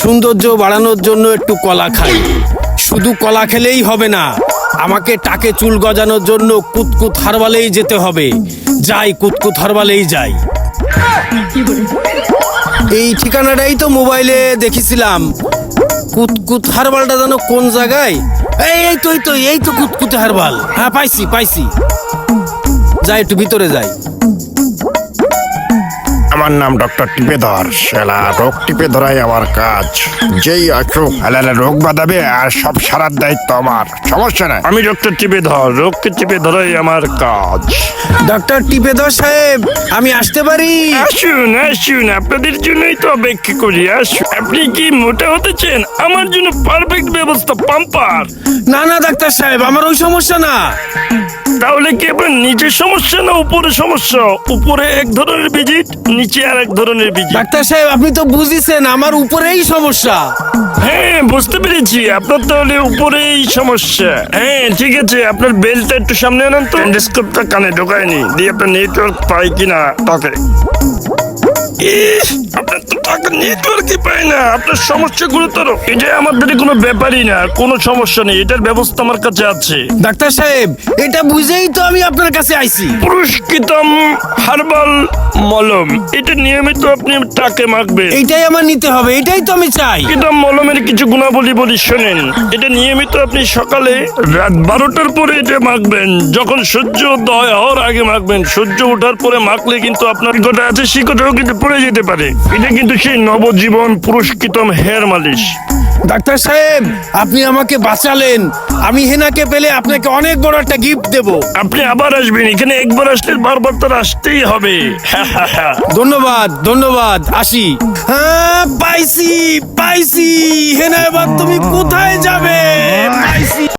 সৌন্দর্য বাড়ানোর জন্য একটু কলা খাই। শুধু কলা খেলেই হবে না, আমাকে টাকে চুল গজানোর জন্য কুতকুত হারবালেই যেতে হবে। যাই, কুতকুত হারবালেই যাই। এই ঠিকানাটাই তো মোবাইলে দেখেছিলাম। কুতকুত হারবালটা যেন কোন জায়গায়? এই তো কুতকুত হারবাল। হ্যাঁ, পাইছি। যাই, একটু ভিতরে যাই। আমার নাম ডক্টর টিপেধর। শালা রোগ টিপে ধরাই আমার কাজ। যেই আসুক শালা রোগ বাঁধাবে আর সব সারার দায়িত্ব আমার। সমস্যা নাই, আমি ডক্টর টিপেধর, রোগকে টিপে ধরাই আমার কাজ। ডক্টর টিপেধর সাহেব, আমি আসতে পারি? আসুন, আপনাদের জন্যই তো অপেক্ষা করি। আসুন। আপনি কি মোটা হতে চান? আমার জন্য পারফেক্ট ব্যবস্থা, পাম্পার। না ডাক্তার সাহেব, আমার ওই সমস্যা না। তাহলে কি আপনার নিচের সমস্যা না উপরে সমস্যা? উপরে এক ধরনের ভিজিট, নিচে আর এক ধরনের ভিজিট। ডাক্তার সাহেব, আপনি তো বুঝিছেন আমার উপরেই সমস্যা। হ্যাঁ, বুঝতে পেরেছি, আপনার তাহলে উপরেই সমস্যা। হ্যাঁ, ঠিক আছে, আপনার বেলটা একটু সামনে আনেন তো। এন্ডোস্কোপটা কানে ঢোকায়নি, দিয়ে আপনার নেটওয়ার্ক পাই কিনা তাকে। আপনার তো টাকা নেটওয়ার্কই পায় না। আপনার সমস্যা গুরুতর। এটা আমাদের কোনো ব্যাপারই না, কোনো সমস্যা নেই, এটার ব্যবস্থা আমার কাছে আছে। ডাক্তার সাহেব, এটা বুঝেই তো আমি আপনার কাছে আইছি। পুরস্কৃতম হার্বাল মলম, এটা নিয়মিত আপনি টাকে মাখবেন। এইটাই আমার নিতে হবে, এটাই তো আমি চাই। কিন্তু মলমের কিছু গুণাবলী বলি শোনেন। এটা নিয়মিত আপনি সকালে রাত 12টার পরে এটা মাখবেন। যখন সূর্য উদয় হওয়ার আগে মাখবেন। সূর্য ওঠার পরে মাখলে কিন্তু আপনার শিকড় আছে, শিকড়টাও কিন্তু পড়ে যেতে পারে। এটা কিন্তু সেই নবজীবন পুরস্কৃতম হেয়ার মালিশ। ডাক্তার সাহেব, আপনি আমাকে বাঁচালেন। আমি হেনাকে পেলে আপনাকে অনেক বড় একটা গিফট দেব। আপনি আবার আসবেন, এখানে একবার আসলে বারবার তার আসতেই হবে। ধন্যবাদ, আসি। হ্যাঁ, পাইছি। হেনা, এবার তুমি কোথায় যাবে?